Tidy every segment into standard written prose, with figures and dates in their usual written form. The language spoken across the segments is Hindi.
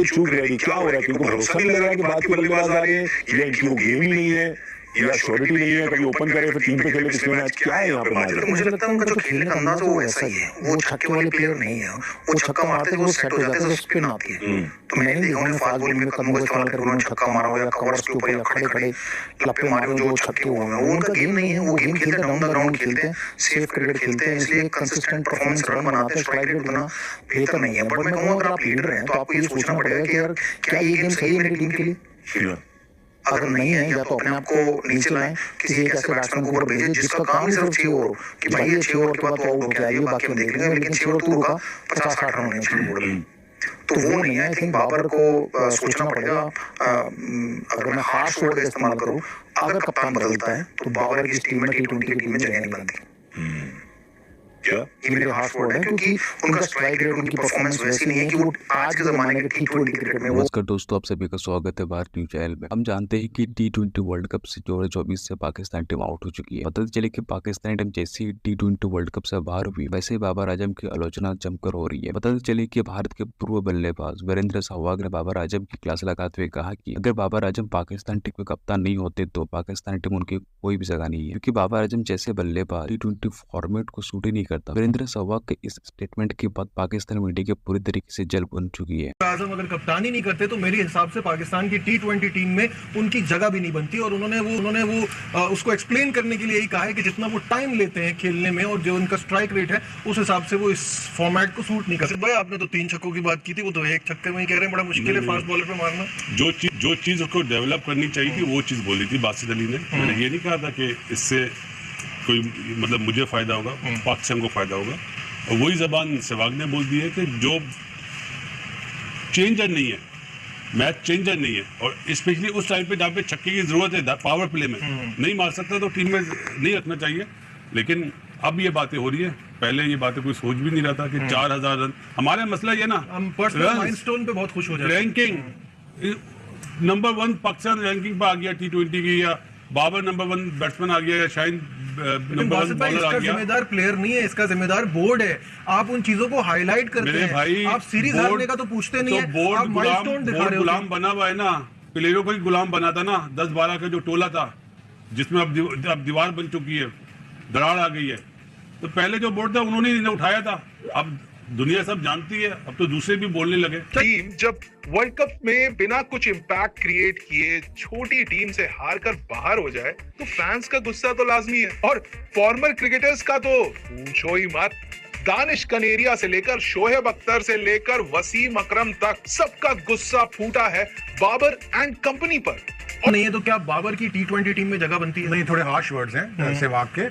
तो चूक रहेगी। क्या हो रहा है? इनको भरोसा नहीं लग रहा है कि भारतीय बल्लेबाज आ रहे हैं, या इनकी वो गेम ही नहीं है, या श्योरिटी नहीं है, कभी ओपन करे फिर टीम पे खेले पिछले मैच। क्या है यहाँ पे माजरा? मुझे लगता है उनका जो खेलने का अंदाज है वो ऐसा ही है, वो छक्के वाले प्लेयर नहीं है। वो छक्का मारते वो सेट हो जाते हैं, स्पिन आती है। तो मैंने नहीं देखा उन्हें फास्ट बॉलिंग में कदमों का इस्तेमाल करके उन्होंने छक्का मारा हो, या कवर्स के ऊपर या खड़े खड़े लप्पे मारे हो जो छक्के हुए हैं। वो उनका गेम नहीं है। वो गेम खेलते हैं, डाउन द ग्राउंड खेलते हैं, सेफ क्रिकेट खेलते हैं, इसलिए कंसिस्टेंट परफॉर्मेंस रन बनाते हैं। स्ट्राइक रेट उतना बेहतर नहीं है। बट मैं कहूँगा अगर आप लीडर हैं तो आपको ये सोचना पड़ेगा कि यार क्या ये गेम सही है मेरी टीम के लिए? अगर नहीं है, या तो अपने आप को नीचे लाएं, किसी एक ऐसे बैट्समैन को ऊपर भेजें जिसका काम ही सिर्फ 6 ओवर हो कि भाई ये 6 ओवर के बाद तो आउट होके आइए, बाकी हम देख लेंगे, लेकिन 6 ओवर तू रुका 50-60 रन होने चाहिए बोर्ड में। तो वो नहीं है। आई थिंक बाबर को सोचना पड़ेगा। अगर मैं हार्श वर्ड का इस्तेमाल करूं, अगर कप्तान बदलता है तो बाबर की टीम में T20 की टीम में जगह नहीं बनती। क्या ये मेरे हार्श वर्ड है, क्योंकि उनका स्ट्राइक रेट, उनकी परफॉर्मेंस वैसी नहीं है कि वो आज के जमाने के T20 क्रिकेट में। नमस्कार दोस्तों, आप सभी का स्वागत है भारत न्यूज चैनल में। हम जानते हैं कि T20 वर्ल्ड कप से 2024 से पाकिस्तान टीम आउट हो चुकी है। पता चले कि पाकिस्तान टीम जैसे ही T20 वर्ल्ड कप से बाहर हुई, वैसे ही बाबर आजम की आलोचना जमकर हो रही है। पता चले कि भारत के पूर्व बल्लेबाज वीरेंद्र सहवाग ने बाबर आजम की क्लास लगाते हुए कहा कि अगर बाबर आजम पाकिस्तान टीम के कप्तान नहीं होते तो पाकिस्तान टीम उनकी कोई भी जगह नहीं है, क्योंकि बाबर आजम जैसे बल्लेबाज T20 फॉर्मेट को सूट ही नहीं करता। वीरेंद्र सहवाग के इस स्टेटमेंट के बाद पाकिस्तान मीडिया के पूरी तरीके से जल बन चुकी है। आजम अगर कप्तानी नहीं करते तो मेरे हिसाब से पाकिस्तान की T20 टीम में उनकी जगह भी नहीं बनती। और उन्होंने वो उसको एक्सप्लेन करने के लिए यही कहा है कि जितना वो टाइम लेते हैं खेलने में और जो उनका स्ट्राइक रेट है उस हिसाब से वो इस फॉर्मेट को सूट नहीं कर सकते। भाई आपने तो 3 छक्कों की बात की थी, वो तो एक छक्के में ही कह रहे हैं बड़ा मुश्किल है फास्ट बॉलर पे मारना। जो चीज उसको डेवलप करनी चाहिए थी वो चीज बोली थी बासित अली ने। मैंने ये नहीं कहा था कि इससे कोई मतलब मुझे फायदा होगा, पाकिस्तान को फायदा होगा। और वही जबान सहवाग ने बोल दी है कि जो चेंजर नहीं है, मैच चेंजर नहीं है, और स्पेशली उस टाइम पे जहाँ पे छक्के की जरूरत है पावर प्ले में नहीं मार सकता तो टीम में नहीं रखना चाहिए। लेकिन अब ये बातें हो रही है, पहले ये बातें कोई सोच भी नहीं रहा था कि 4000 रन। हमारा मसला ये ना, हम पर्सनल माइलस्टोन पे बहुत खुश हो जाते हैं। रैंकिंग नंबर 1 पाकिस्तान रैंकिंग पर आ गया T20 की, या बाबर नंबर 1 बैट्समैन आ गया, या शाहिद नंबर 1 बॉलर आ गया। जिम्मेदार प्लेयर नहीं है, इसका जिम्मेदार बोर्ड है। आप उन चीजों को हाईलाइट करते हैं भाई, आप सीरीज हारने का तो पूछते नहीं है, बोर्ड आप माइलस्टोन दिखा रहे हो। गुलाम बना हुआ है ना, प्लेयरों को ही गुलाम बना था ना। 10-12 का जो टोला था जिसमें अब दीवार बन चुकी है, दरार आ गई है। तो पहले जो बोर्ड था उन्होंने इन्हें उठाया था। अब दुनिया सब जानती है, अब तो दूसरे भी बोलने लगे। टीम जब वर्ल्ड कप में बिना कुछ इम्पैक्ट क्रिएट किए छोटी टीम से हार कर बाहर हो जाए तो फैंस का गुस्सा तो लाजमी है, और फॉर्मर क्रिकेटर्स का तो पूछो ही मत। दानिश कनेरिया से लेकर शोएब अख्तर से लेकर वसीम अकरम तक सबका गुस्सा फूटा है बाबर एंड कंपनी पर। नहीं है तो क्या बाबर की T20 टीम में जगह बनती है? नहीं, थोड़े हार्श वर्ड्स हैं सहवाग के।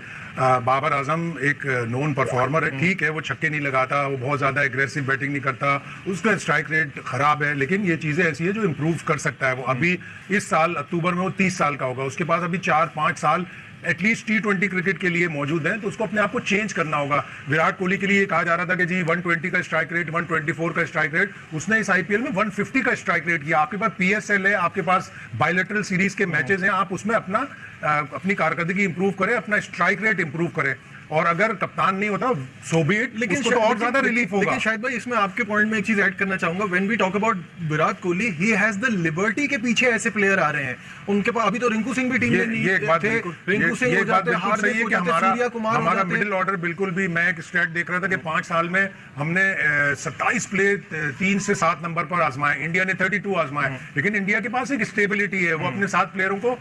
बाबर आजम एक नोन परफॉर्मर है, ठीक है, वो छक्के नहीं लगाता, वो बहुत ज्यादा एग्रेसिव बैटिंग नहीं करता, उसका स्ट्राइक रेट खराब है, लेकिन ये चीजें ऐसी है जो इंप्रूव कर सकता है। वो अभी इस साल अक्टूबर में वो 30 साल का होगा, उसके पास अभी 4-5 साल एटलीस्ट T20 क्रिकेट के लिए मौजूद हैं, तो उसको अपने आप को चेंज करना होगा। विराट कोहली के लिए कहा जा रहा था कि जी 120 का स्ट्राइक रेट, 124 का स्ट्राइक रेट, उसने इस IPL में 150 का स्ट्राइक रेट किया। आपके पास PSL है, आपके पास बायलैटरल सीरीज के मैचेस हैं, आप उसमें अपनी कारकर्दगी इंप्रूव करें, अपना स्ट्राइक रेट इंप्रूव करें। और अगर कप्तान नहीं होता सो बी इट, लेकिन उसको तो और ज्यादा रिलीफ होगा। लेकिन शायद भाई इसमें आपके पॉइंट में एक चीज ऐड करना चाहूंगा। When we talk about Virat Kohli, he has the liberty के पीछे ऐसे प्लेयर आ रहे हैं उनके पास। अभी तो रिंकू सिंह भी टीम में नहीं ये एक बात थे, रिंकू सिंह हो जाते हैं, हार्दिक हो जाते हैं, सूर्या कुमार हो हमारा जाते हैं। मिडिल ऑर्डर बिल्कुल भी, मैं एक स्टैट देख रहा था कि 5 साल में हमने 27 प्ले 3 से 7 नंबर पर आजमाए, इंडिया ने 32 आजमाए। लेकिन इंडिया के पास एक स्टेबिलिटी है, वो अपने 7 प्लेयरों को,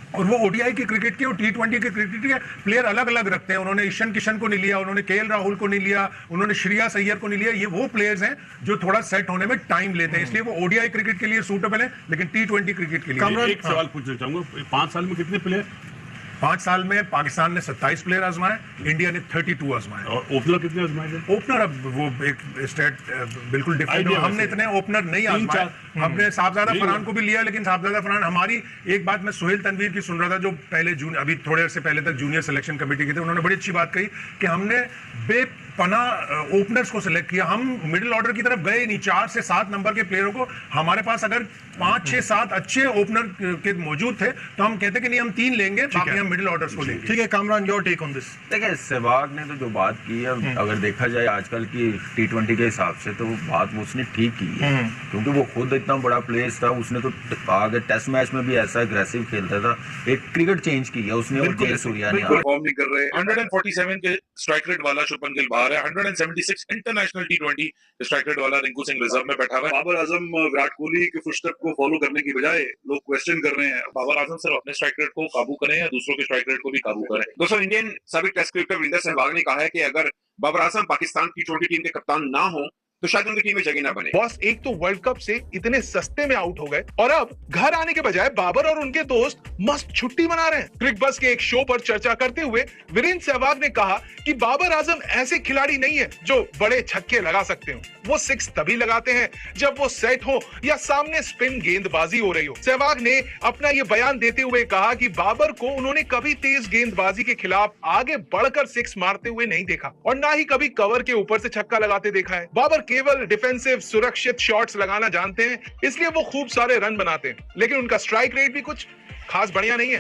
और वो ODI की क्रिकेट के और T20 के क्रिकेट के प्लेयर अलग अलग रखते हैं। उन्होंने ईशान किशन को नहीं लिया, उन्होंने KL राहुल को नहीं लिया, उन्होंने श्रेयस अय्यर को नहीं लिया। ये वो प्लेयर्स हैं जो थोड़ा सेट होने में टाइम लेते हैं, इसलिए वो ODI क्रिकेट के लिए सूटेबल है, लेकिन T20 क्रिकेट के लिए। एक सवाल पूछना चाहूंगा, 5 साल में कितने प्लेयर? 5 साल में पाकिस्तान ने 27 प्लेयर आजमाए, इंडिया ने 32 आजमाए। और ओपनर कितने आजमाए थे? ओपनर अब वो एक स्टेट बिल्कुल डिफरेंट है, हमने इतने ओपनर नहीं आजमाए। हमने साहबजादा फरहान को भी लिया, लेकिन साहबजादा फरहान हमारी एक बात मैं सोहेल तनवीर की सुन रहा था, जो पहले अभी थोड़े से पहले तक जूनियर सिलेक्शन कमेटी के थे, उन्होंने बड़ी अच्छी बात कही कि हमने पना ओपनर्स को सिलेक्ट किया, हम मिडिल ऑर्डर की तरफ गए नहीं। 4 से 7 नंबर के प्लेयरों को, हमारे पास अगर 5, 6, 7 अच्छे ओपनर के मौजूद थे तो हम कहते कि नहीं हम 3 लेंगे, बाकी हम मिडिल ऑर्डर्स को लेंगे। ठीक है Kamran, your take on this. देखिए सहवाग ने तो जो बात की है, अगर देखा जाए आजकल की T20 के हिसाब से तो बात वो उसने ठीक की है, क्योंकि वो खुद इतना बड़ा प्लेयर था, उसने तो आगे टेस्ट मैच में भी ऐसा एग्रेसिव खेलता था, एक क्रिकेट चेंज की है उसने और जय सूर्या ने। परफॉर्म नहीं कर रहे। 147 के स्ट्राइक रेट वाला शुभमन गिल बाहर है, 176 इंटरनेशनल T20 स्ट्राइक रेट वाला रिंकू सिंह रिजर्व में बैठा हुआ है। बाबर आजम विराट कोहली के फुटस्टेप को फॉलो करने की बजाय लोग क्वेश्चन कर रहे हैं बाबर आजम सिर्फ अपने स्ट्राइक रेट को काबू करें या दूसरों के स्ट्राइक रेट को भी काबू करें। दोस्तों, इंडियन साबिक टेस्ट क्रिकेटर वीरेंद्र सहवाग ने कहा है कि अगर बाबर आजम पाकिस्तान T20 टीम के कप्तान ना हो तो शायद उनकी टीम में जगह ना बने। बॉस, एक तो वर्ल्ड कप से इतने सस्ते में आउट हो गए और अब घर आने के बजाय बाबर और उनके दोस्त मस्त छुट्टी मना रहे हैं। क्रिक बस के एक शो पर चर्चा करते हुए वीरेंद्र सहवाग ने कहा कि बाबर आजम ऐसे खिलाड़ी नहीं है जो बड़े छक्के लगा सकते हो, वो 6 तभी लगाते हैं जब वो सेट हो या सामने स्पिन गेंदबाजी हो रही हो। सहवाग ने अपना ये बयान देते हुए कहा कि बाबर को उन्होंने कभी तेज गेंदबाजी के खिलाफ आगे बढ़कर 6 मारते हुए नहीं देखा और ना ही कभी कवर के ऊपर से छक्का लगाते देखा है। बाबर केवल डिफेंसिव सुरक्षित शॉट्स लगाना जानते हैं, इसलिए वो खूब सारे रन बनाते हैं, लेकिन उनका स्ट्राइक रेट भी कुछ खास बढ़िया नहीं है।